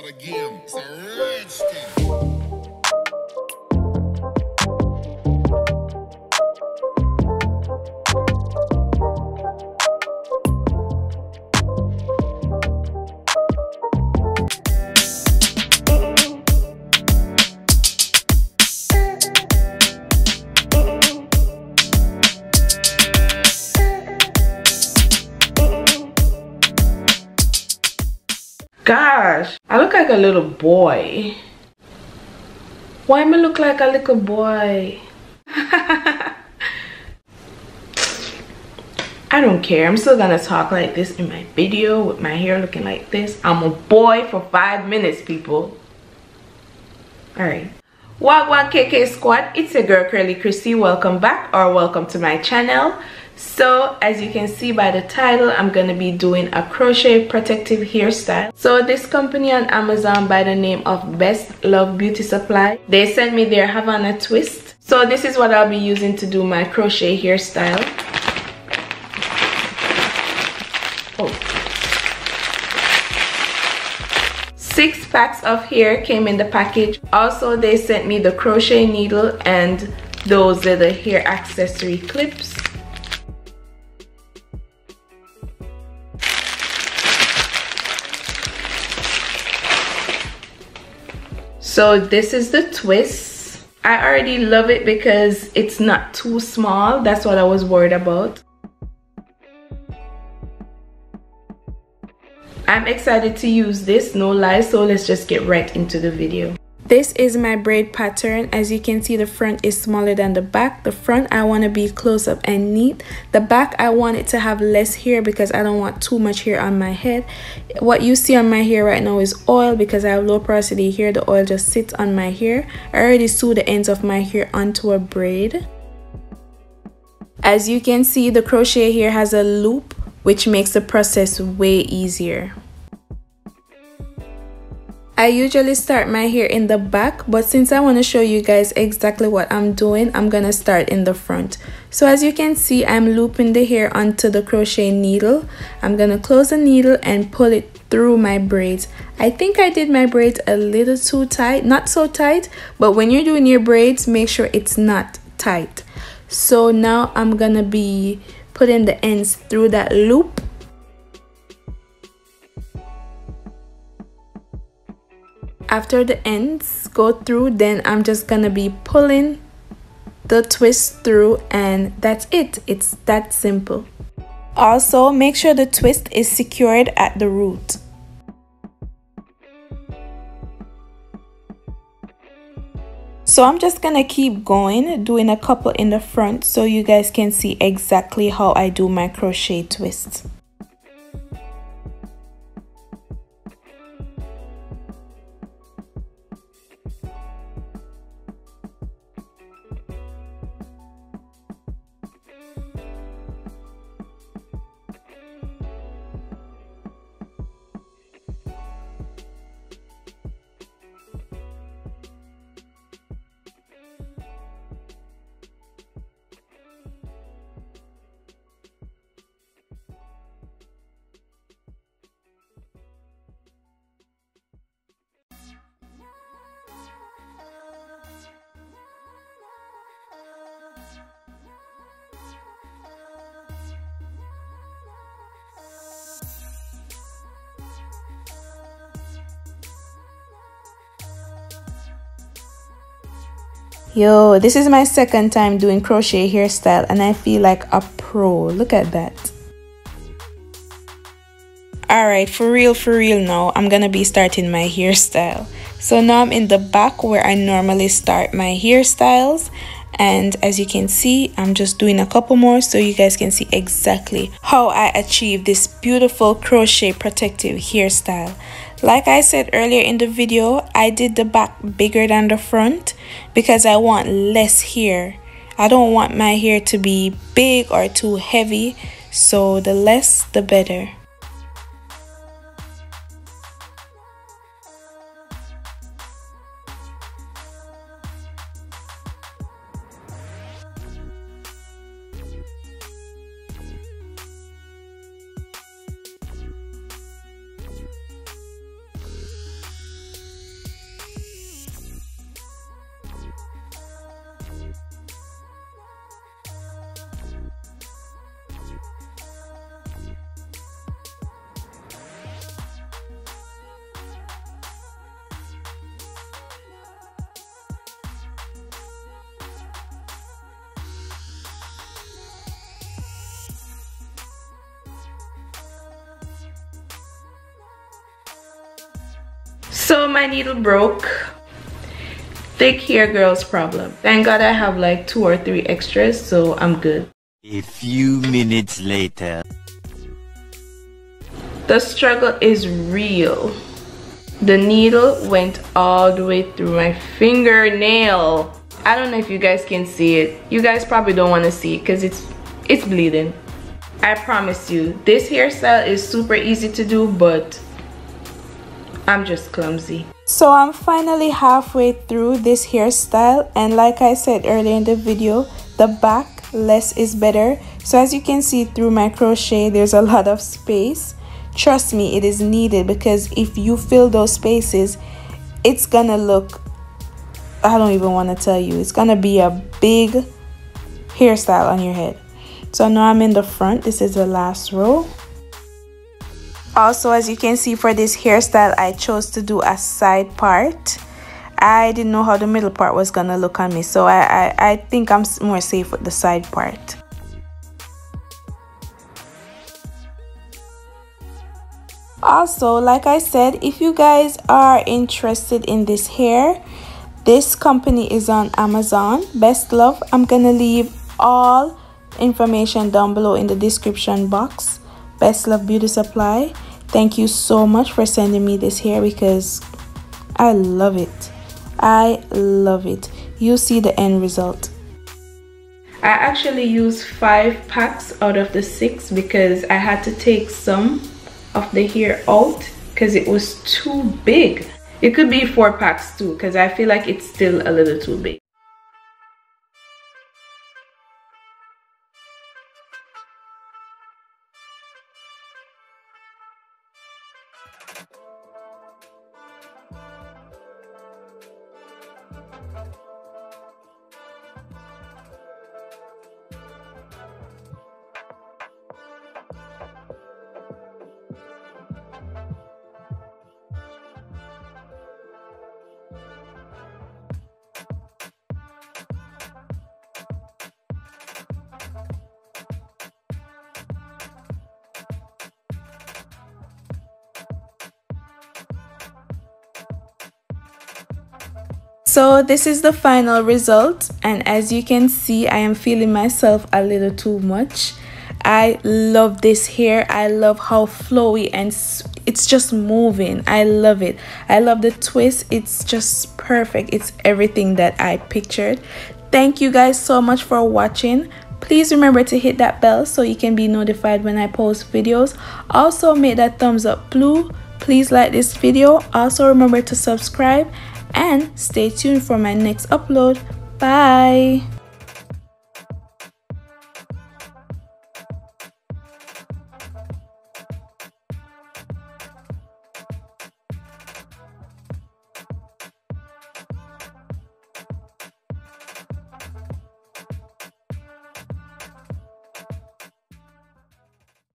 the game. It's a rich thing. Gosh, I look like a little boy. Why am I look like a little boy? I don't care. I'm still gonna talk like this in my video with my hair looking like this. I'm a boy for 5 minutes, people. Alright. Wagwan KK squad, it's your girl Kurly Krissy. Welcome back or welcome to my channel. So as you can see by the title, I'm gonna be doing a crochet protective hairstyle. So this company on Amazon by the name of BESTLOVE Beauty Supply, they sent me their Havana twist. So this is what I'll be using to do my crochet hairstyle. Oh. 6 packs of hair came in the package. Also they sent me the crochet needle and those are the hair accessory clips. So this is the twist. I already love it because it's not too small. That's what I was worried about. I'm excited to use this, no lie, so let's just get right into the video. This is my braid pattern. As you can see, the front is smaller than the back. The front I want to be close up and neat. The back I want it to have less hair because I don't want too much hair on my head. What you see on my hair right now is oil because I have low porosity hair. The oil just sits on my hair. I already sewed the ends of my hair onto a braid. As you can see, the crochet here has a loop, which makes the process way easier. I usually start my hair in the back, but since I want to show you guys exactly what I'm doing, I'm gonna start in the front. So as you can see, I'm looping the hair onto the crochet needle. I'm gonna close the needle and pull it through my braids. I think I did my braids a little too tight, not so tight, but when you're doing your braids, make sure it's not tight. So now I'm gonna be putting the ends through that loop. After the ends go through, then I'm just gonna be pulling the twist through, and that's it. It's that simple. Also, make sure the twist is secured at the root. So I'm just gonna keep going, doing a couple in the front so you guys can see exactly how I do my crochet twists. Yo, this is my second time doing crochet hairstyle and I feel like a pro. Look at that. Alright, for real now, I'm gonna be starting my hairstyle. So now I'm in the back where I normally start my hairstyles. And as you can see, I'm just doing a couple more so you guys can see exactly how I achieve this beautiful crochet protective hairstyle. Like I said earlier in the video, I did the back bigger than the front because I want less hair. I don't want my hair to be big or too heavy, so the less the better. my needle broke. Thick hair girl's problem. Thank God I have like 2 or 3 extras, so I'm good. A few minutes later. The struggle is real. The needle went all the way through my fingernail. I don't know if you guys can see it. You guys probably don't want to see it because it's bleeding. I promise you, this hairstyle is super easy to do, but I'm just clumsy. So I'm finally halfway through this hairstyle, and like I said earlier in the video, the back, less is better. So as you can see through my crochet, there's a lot of space. Trust me, it is needed, because if you fill those spaces, it's gonna look, I don't even want to tell you, it's gonna be a big hairstyle on your head. So now I'm in the front. This is the last row. Also, as you can see, for this hairstyle, I chose to do a side part. I didn't know how the middle part was gonna look on me, so I think I'm more safe with the side part. Also, like I said, if you guys are interested in this hair, this company is on Amazon, BESTLOVE. I'm gonna leave all information down below in the description box. BESTLOVE Beauty Supply. Thank you so much for sending me this hair, because I love it. I love it. You see the end result. I actually used 5 packs out of the 6 because I had to take some of the hair out because it was too big. It could be 4 packs too, because I feel like it's still a little too big. So this is the final result, and as you can see, I am feeling myself a little too much. I love this hair. I love how flowy and it's just moving. I love it. I love the twist. It's just perfect. It's everything that I pictured. Thank you guys so much for watching. Please remember to hit that bell so you can be notified when I post videos. Also, make that thumbs up blue. Please like this video. Also, remember to subscribe and stay tuned for my next upload. Bye.